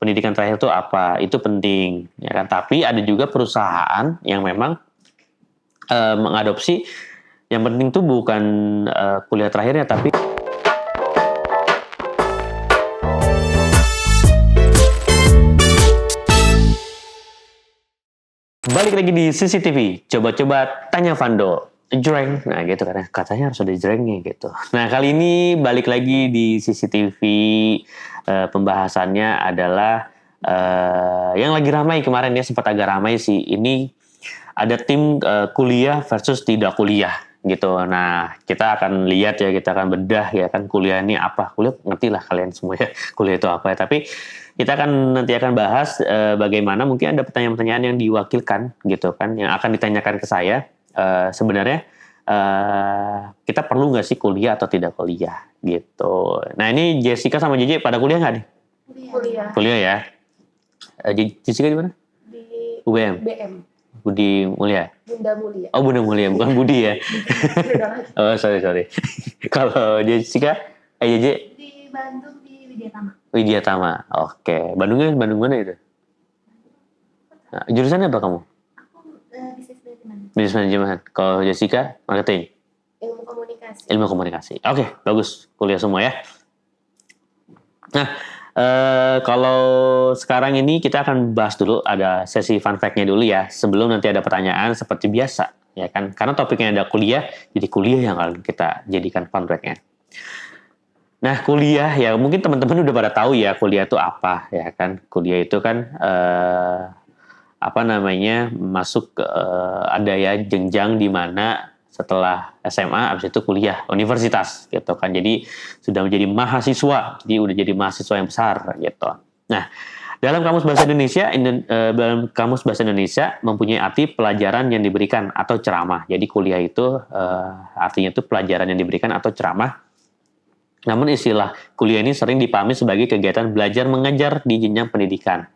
pendidikan terakhir itu apa, itu penting, ya kan. Tapi ada juga perusahaan yang memang mengadopsi yang penting tuh bukan kuliah terakhirnya, tapi balik lagi di CCTV. Coba-coba tanya Vando. Jreng. Nah gitu kan. Katanya harus ada jrengnya gitu. Nah kali ini balik lagi di CCTV. Pembahasannya adalah yang lagi ramai kemarin ya. Sempat agak ramai sih. Ini ada tim kuliah versus tidak kuliah gitu. Nah kita akan lihat ya. Kita akan bedah ya kan. Kuliah ini apa. Kuliah ngerti lah kalian semua ya. Kuliah itu apa ya. Tapi kita nanti akan bahas bagaimana mungkin ada pertanyaan-pertanyaan yang diwakilkan gitu kan, yang akan ditanyakan ke saya. Sebenarnya kita perlu nggak sih kuliah atau tidak kuliah gitu. Nah ini Jessica sama JJ pada kuliah nggak nih? Kuliah. Kuliah ya. Jessica di mana? Di UBM. BM. Budi Mulia. Bunda Mulia. Oh Bunda Mulia, bukan Budi ya. Oh sorry. Kalau Jessica, JJ? Di Bandung di Widyatama. Widyatama, oke. Bandung mana itu? Nah, jurusannya apa kamu? Aku bisnis manajemen. Bisnis manajemen. Kalau Jessica, marketing. Ilmu komunikasi. Oke, bagus. Kuliah semua ya. Nah, kalau sekarang ini kita akan bahas dulu, ada sesi fun fact-nya dulu ya. Sebelum nanti ada pertanyaan seperti biasa, ya kan? Karena topiknya ada kuliah, jadi kuliah yang akan kita jadikan fun fact-nya. Nah kuliah ya mungkin teman-teman udah pada tahu ya kuliah itu apa ya kan. Kuliah itu kan masuk ada ya jenjang di mana setelah SMA habis itu kuliah universitas gitu kan. Jadi sudah menjadi mahasiswa, jadi udah jadi mahasiswa yang besar gitu. Nah dalam kamus bahasa Indonesia mempunyai arti pelajaran yang diberikan atau ceramah. Jadi kuliah itu artinya itu pelajaran yang diberikan atau ceramah. Namun istilah kuliah ini sering dipahami sebagai kegiatan belajar mengajar di jenjang pendidikan.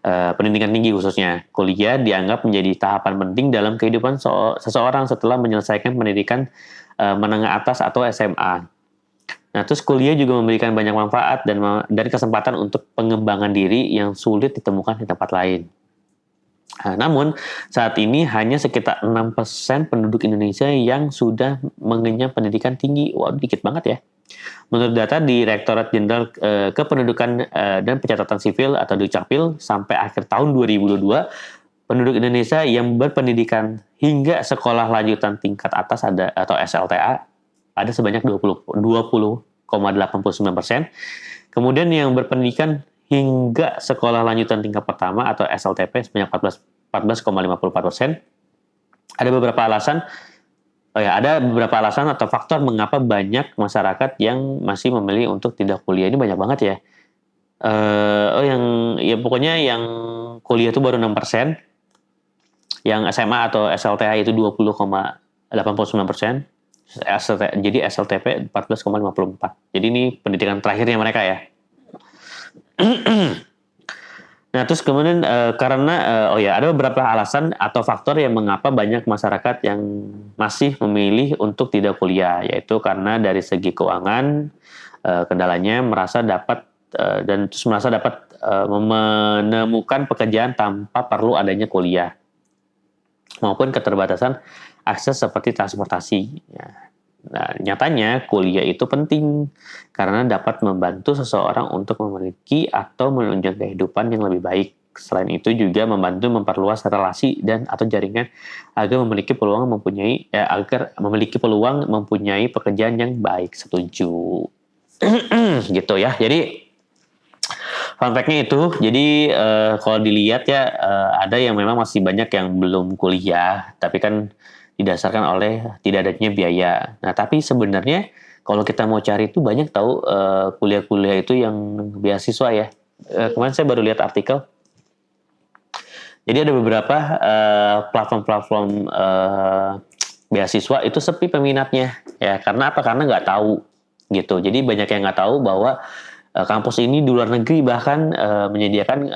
Pendidikan tinggi khususnya. Kuliah dianggap menjadi tahapan penting dalam kehidupan seseorang setelah menyelesaikan pendidikan menengah atas atau SMA. Nah, terus kuliah juga memberikan banyak manfaat dan kesempatan untuk pengembangan diri yang sulit ditemukan di tempat lain. Namun saat ini hanya sekitar 6% penduduk Indonesia yang sudah mengenyam pendidikan tinggi. Wah, dikit banget ya. Menurut data Direktorat Jenderal Kependudukan dan Pencatatan Sipil atau Dukcapil sampai akhir tahun 2022, penduduk Indonesia yang berpendidikan hingga sekolah lanjutan tingkat atas atau SLTA ada sebanyak 20,89%. Kemudian yang berpendidikan hingga sekolah lanjutan tingkat pertama atau SLTP sebanyak 14,54%. Ada beberapa alasan atau faktor mengapa banyak masyarakat yang masih memilih untuk tidak kuliah. Ini banyak banget ya. Pokoknya yang kuliah itu baru 6%. Yang SMA atau SLTA itu 20,89%. Jadi SLTP 14,54%. Jadi ini pendidikan terakhirnya mereka ya. Nah, terus kemudian ada beberapa alasan atau faktor yang mengapa banyak masyarakat yang masih memilih untuk tidak kuliah, yaitu karena dari segi keuangan kendalanya merasa dapat menemukan pekerjaan tanpa perlu adanya kuliah, maupun keterbatasan akses seperti transportasi. Ya. Nah, nyatanya kuliah itu penting karena dapat membantu seseorang untuk memiliki atau menunjang kehidupan yang lebih baik. Selain itu juga membantu memperluas relasi dan atau jaringan agar memiliki peluang mempunyai pekerjaan yang baik. Setuju. Gitu ya. Jadi fun fact-nya itu. Jadi kalau dilihat ya ada yang memang masih banyak yang belum kuliah, tapi kan didasarkan oleh tidak adanya biaya. Nah, tapi sebenarnya kalau kita mau cari itu banyak tahu kuliah-kuliah itu yang beasiswa ya. Kemarin saya baru lihat artikel. Jadi ada beberapa platform-platform beasiswa itu sepi peminatnya. Ya, karena apa? Karena nggak tahu gitu. Jadi banyak yang nggak tahu bahwa kampus ini di luar negeri bahkan menyediakan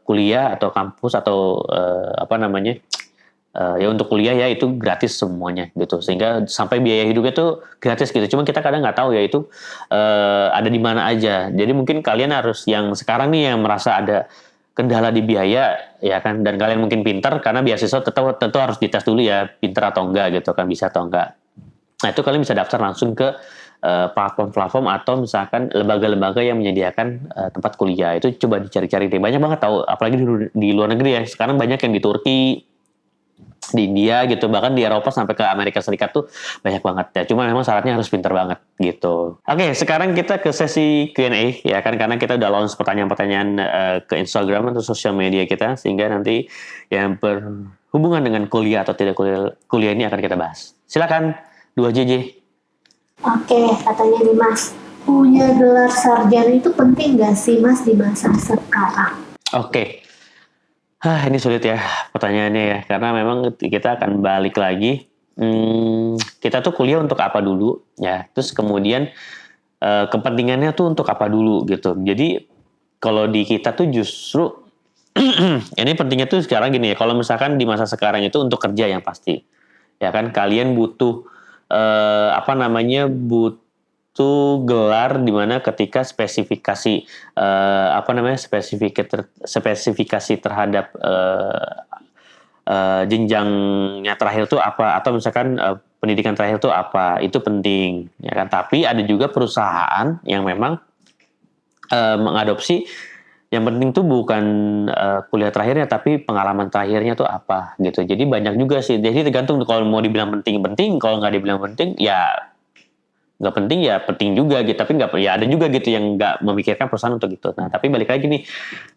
kuliah atau kampus atau ya untuk kuliah ya itu gratis semuanya gitu, sehingga sampai biaya hidupnya tuh gratis gitu. Cuma kita kadang nggak tahu ya itu ada di mana aja. Jadi mungkin kalian harus yang sekarang nih yang merasa ada kendala di biaya ya kan, dan kalian mungkin pintar karena beasiswa tentu harus dites dulu ya pintar atau enggak gitu kan, bisa atau enggak. Nah itu kalian bisa daftar langsung ke platform-platform atau misalkan lembaga-lembaga yang menyediakan tempat kuliah. Itu coba dicari-cari deh, banyak banget tahu, apalagi di luar negeri ya. Sekarang banyak yang di Turki, di India gitu, bahkan di Eropa sampai ke Amerika Serikat tuh banyak banget ya. Cuma memang syaratnya harus pintar banget gitu. Oke, sekarang kita ke sesi Q&A ya kan, karena kita udah launch pertanyaan-pertanyaan ke Instagram atau sosial media kita, sehingga nanti yang berhubungan dengan kuliah atau tidak kuliah ini akan kita bahas. Silakan 2JJ. Oke, katanya nih Mas, punya gelar sarjana itu penting nggak sih Mas di masa sekarang? Oke. Ini sulit ya pertanyaannya ya, karena memang kita akan balik lagi. Kita tuh kuliah untuk apa dulu ya, terus kemudian kepentingannya tuh untuk apa dulu gitu. Jadi kalau di kita tuh justru ini pentingnya tuh sekarang gini ya, kalau misalkan di masa sekarang itu untuk kerja yang pasti, ya kan kalian butuh butuh gelar di mana ketika spesifikasi spesifikasi terhadap jenjangnya terakhir itu apa, atau misalkan pendidikan terakhir itu apa, itu penting ya kan. Tapi ada juga perusahaan yang memang mengadopsi yang penting tuh bukan kuliah terakhirnya, tapi pengalaman terakhirnya tuh apa gitu. Jadi banyak juga sih. Jadi tergantung, kalau mau dibilang penting, kalau nggak dibilang penting ya nggak penting, ya penting juga gitu. Tapi nggak, ya ada juga gitu yang nggak memikirkan perusahaan untuk itu. Nah tapi balik lagi nih,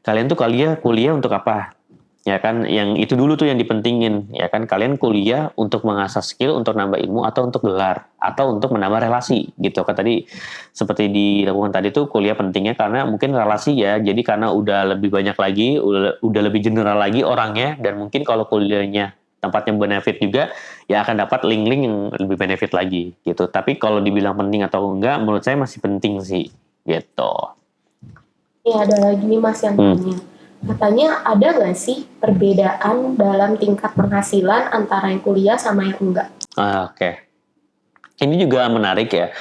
kalian tuh kuliah untuk apa? Ya kan, yang itu dulu tuh yang dipentingin ya kan. Kalian kuliah untuk mengasah skill, untuk nambah ilmu, atau untuk gelar, atau untuk menambah relasi gitu kan. Tadi seperti dilakukan tadi tuh, kuliah pentingnya karena mungkin relasi ya. Jadi karena udah lebih banyak lagi, udah lebih general lagi orangnya, dan mungkin kalau kuliahnya tempatnya benefit juga, ya akan dapat link-link yang lebih benefit lagi gitu. Tapi kalau dibilang penting atau enggak, menurut saya masih penting sih gitu. Ada lagi nih Mas yang tanya. Katanya ada nggak sih perbedaan dalam tingkat penghasilan antara yang kuliah sama yang enggak? Oke. Ini juga menarik ya.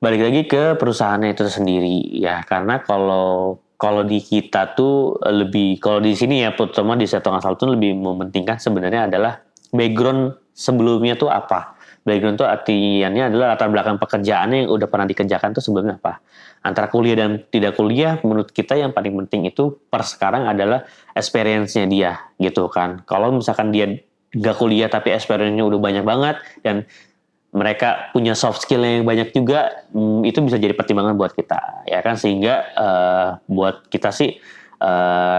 Balik lagi ke perusahaannya itu sendiri ya. Karena kalau di kita tuh lebih, kalau di sini ya, terutama di sektor konsultan, lebih mementingkan sebenarnya adalah background sebelumnya tuh apa. Background tuh artinya adalah latar belakang pekerjaannya yang udah pernah dikerjakan tuh sebelumnya apa. Antara kuliah dan tidak kuliah, menurut kita yang paling penting itu per sekarang adalah experience-nya dia gitu kan. Kalau misalkan dia nggak kuliah tapi experience-nya udah banyak banget, dan mereka punya soft skill yang banyak juga, itu bisa jadi pertimbangan buat kita ya kan. Sehingga buat kita sih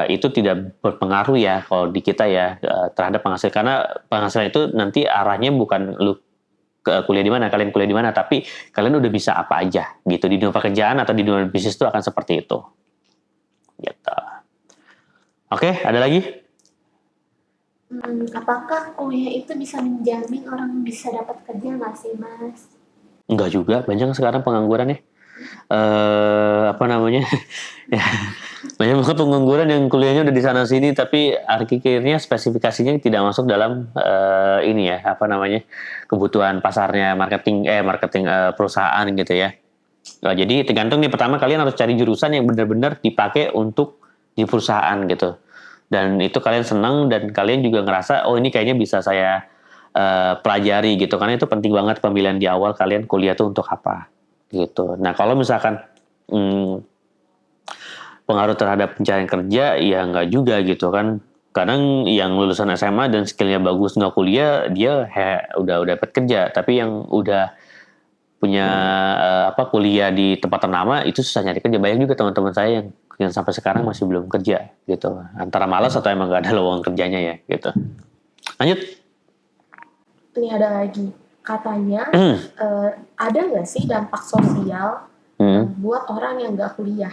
itu tidak berpengaruh ya kalau di kita ya terhadap penghasilan, karena penghasilan itu nanti arahnya bukan lu kuliah di mana, kalian kuliah di mana, tapi kalian udah bisa apa aja gitu di dunia pekerjaan atau di dunia bisnis itu akan seperti itu gitu. Oke, ada lagi? Apakah kuliah itu bisa menjamin orang bisa dapat kerja nggak sih Mas? Enggak juga, banyak sekarang pengangguran ya. Ya, banyak banget pengangguran yang kuliahnya udah di sana sini, tapi akhirnya spesifikasinya tidak masuk dalam kebutuhan pasarnya, marketing perusahaan gitu ya. Jadi tergantung nih, pertama kalian harus cari jurusan yang benar-benar dipakai untuk di perusahaan gitu, dan itu kalian senang dan kalian juga ngerasa ini kayaknya bisa saya pelajari gitu. Karena itu penting banget pemilihan di awal, kalian kuliah tuh untuk apa gitu. Nah kalau misalkan pengaruh terhadap pencarian kerja, ya nggak juga gitu kan. Kadang yang lulusan SMA dan skillnya bagus nggak kuliah, dia udah dapat kerja. Tapi yang udah punya kuliah di tempat ternama itu susah nyari kerja. Banyak juga teman-teman saya yang sampai sekarang masih belum kerja gitu. Antara malas atau emang nggak ada lowongan kerjanya ya gitu. Lanjut. Ini ada lagi. Katanya ada nggak sih dampak sosial buat orang yang nggak kuliah?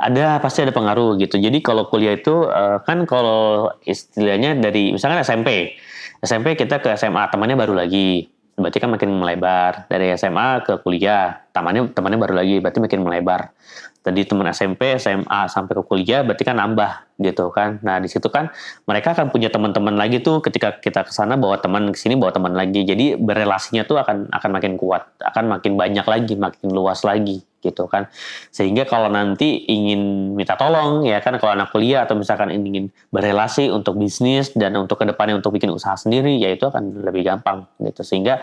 Ada, pasti ada pengaruh gitu. Jadi kalau kuliah itu kan kalau istilahnya dari misalkan SMP kita ke SMA, temannya baru lagi. berarti kan makin melebar. Dari SMA ke kuliah, temannya baru lagi, berarti makin melebar. Tadi teman SMP, SMA sampai ke kuliah, berarti kan nambah gitu kan. Nah di situ kan mereka akan punya teman-teman lagi tuh, ketika kita ke sana bawa teman, ke sini bawa teman lagi. Jadi berelasinya tuh akan makin kuat, akan makin banyak lagi, makin luas lagi gitu kan. Sehingga kalau nanti ingin minta tolong ya kan, kalau anak kuliah atau misalkan ingin berelasi untuk bisnis dan untuk kedepannya untuk bikin usaha sendiri, ya itu akan lebih gampang gitu. Sehingga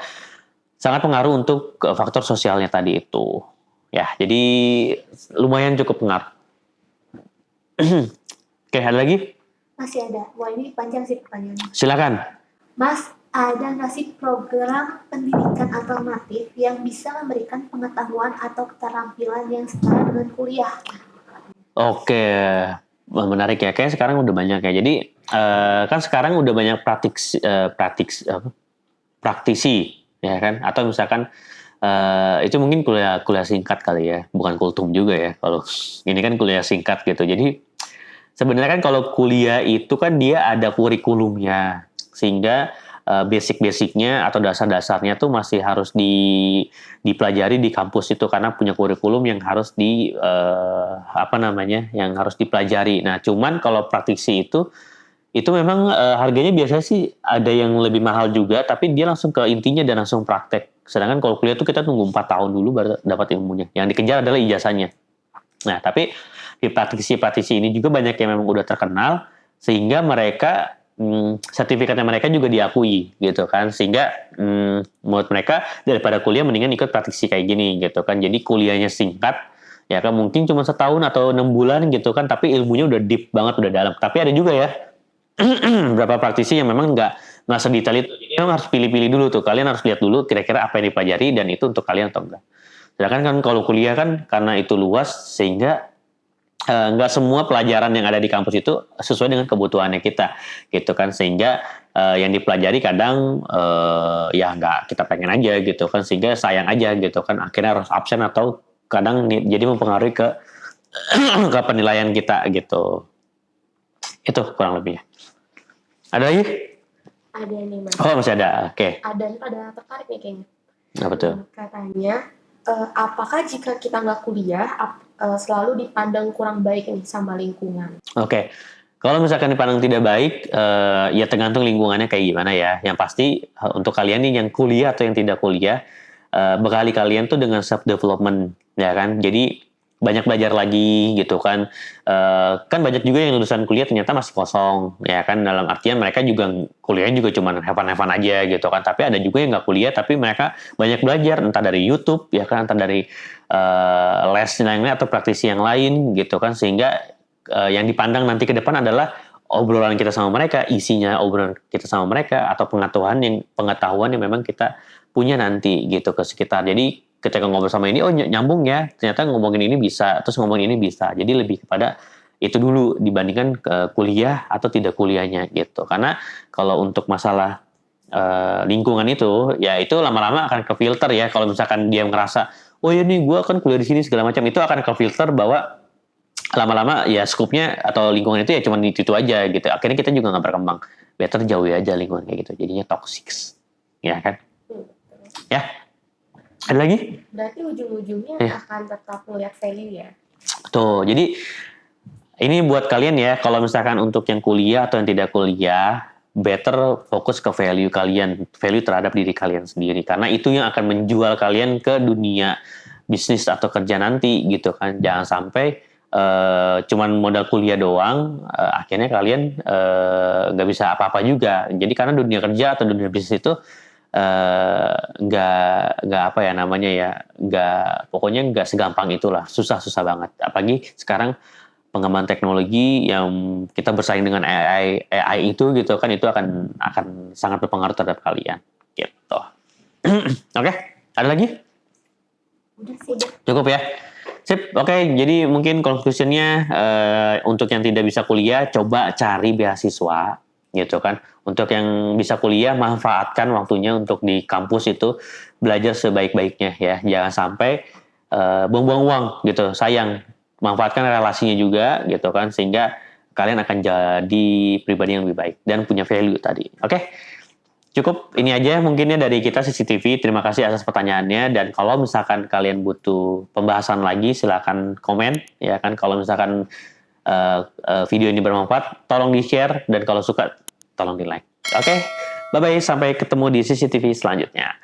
sangat pengaruh untuk faktor sosialnya tadi itu. Ya, jadi lumayan cukup pengaruh. Oke, ada lagi? Masih ada. Wah, ini panjang sih pertanyaannya. Silakan. Mas, ada nggak sih program pendidikan alternatif yang bisa memberikan pengetahuan atau keterampilan yang setara dengan kuliah? Oke, menarik ya. Kayak sekarang udah banyak ya. Jadi kan sekarang udah banyak praktisi ya kan, atau misalkan itu mungkin kuliah singkat kali ya, bukan kultum juga ya. Kalau ini kan kuliah singkat gitu. Jadi sebenarnya kan kalau kuliah itu kan dia ada kurikulumnya, sehingga basic-basicnya atau dasar-dasarnya tuh masih harus dipelajari di kampus itu, karena punya kurikulum yang harus yang harus dipelajari. Nah, cuman kalau praktisi itu memang harganya biasanya sih ada yang lebih mahal juga, tapi dia langsung ke intinya dan langsung praktek. Sedangkan kalau kuliah tuh kita tunggu 4 tahun dulu baru dapat ilmunya. Yang dikejar adalah ijazahnya. Nah, tapi di praktisi ini juga banyak yang memang udah terkenal, sehingga mereka sertifikatnya mereka juga diakui gitu kan. Sehingga menurut mereka daripada kuliah mendingan ikut praktisi kayak gini gitu kan. Jadi kuliahnya singkat, ya kan mungkin cuma setahun atau 6 bulan gitu kan, tapi ilmunya udah deep banget, udah dalam. Tapi ada juga ya beberapa praktisi yang memang nggak sedetail itu. Jadi memang harus pilih-pilih dulu tuh. Kalian harus lihat dulu kira-kira apa yang dipelajari dan itu untuk kalian atau enggak. Sedangkan kan kalau kuliah kan karena itu luas, sehingga nggak semua pelajaran yang ada di kampus itu sesuai dengan kebutuhannya kita gitu kan. Sehingga yang dipelajari kadang ya nggak kita pengen aja gitu kan, sehingga sayang aja gitu kan, akhirnya harus absen atau kadang jadi mempengaruhi ke ke penilaian kita gitu. Itu kurang lebihnya. Ada lagi? Ada nih Mas. Oh, masih ada. Oke. Ada tertarik nih kayaknya. Apa tuh? Katanya, apakah jika kita nggak kuliah selalu dipandang kurang baik nih sama lingkungan? Oke. Kalau misalkan dipandang tidak baik, ya tergantung lingkungannya kayak gimana ya. Yang pasti untuk kalian nih yang kuliah atau yang tidak kuliah, bekali kalian tuh dengan self development, ya kan. Jadi banyak belajar lagi gitu kan. Kan banyak juga yang lulusan kuliah ternyata masih kosong, ya kan. Dalam artian mereka juga kuliahnya juga cuma have-fun aja gitu kan. Tapi ada juga yang nggak kuliah tapi mereka banyak belajar, entah dari YouTube ya kan, entah dari les lainnya atau praktisi yang lain gitu kan. Sehingga yang dipandang nanti ke depan adalah obrolan kita sama mereka, isinya obrolan kita sama mereka, atau pengetahuan yang memang kita punya nanti gitu ke sekitar. Jadi ketika ngobrol sama ini, oh nyambung ya, ternyata ngomongin ini bisa, terus ngomongin ini bisa. Jadi lebih kepada itu dulu dibandingkan kuliah atau tidak kuliahnya gitu. Karena kalau untuk masalah lingkungan itu, ya itu lama-lama akan ke filter ya. Kalau misalkan dia ngerasa, oh ya nih gue kan kuliah di sini segala macam, itu akan ke filter bahwa lama-lama ya skupnya atau lingkungan itu ya cuma di situ aja gitu. Akhirnya kita juga nggak berkembang. Better jauhi aja lingkungan kayak gitu. Jadinya toxic, ya kan? Ya. Ada lagi? Berarti ujung-ujungnya akan tetap melihat value ya? Tuh, jadi ini buat kalian ya, kalau misalkan untuk yang kuliah atau yang tidak kuliah, better fokus ke value kalian, value terhadap diri kalian sendiri. Karena itu yang akan menjual kalian ke dunia bisnis atau kerja nanti gitu kan. Jangan sampai cuman modal kuliah doang, akhirnya kalian nggak bisa apa-apa juga. Jadi karena dunia kerja atau dunia bisnis itu nggak apa ya namanya ya, pokoknya nggak segampang itulah, susah banget. Apalagi sekarang pengembangan teknologi yang kita bersaing dengan AI itu gitu kan, itu akan sangat berpengaruh terhadap kalian gitu. Oke, ada lagi? Udah sih. Cukup ya. Sip, oke. Jadi mungkin conclusion-nya untuk yang tidak bisa kuliah, coba cari beasiswa gitu kan. Untuk yang bisa kuliah, manfaatkan waktunya untuk di kampus itu belajar sebaik-baiknya ya. Jangan sampai buang-buang uang gitu, sayang. Manfaatkan relasinya juga gitu kan, sehingga kalian akan jadi pribadi yang lebih baik dan punya value tadi. Oke? Cukup ini aja mungkinnya dari kita CCTV. Terima kasih atas pertanyaannya, dan kalau misalkan kalian butuh pembahasan lagi silakan komen ya kan. Kalau misalkan video ini bermanfaat tolong di-share, dan kalau suka tolong di-like. Oke, bye bye, sampai ketemu di CCTV selanjutnya.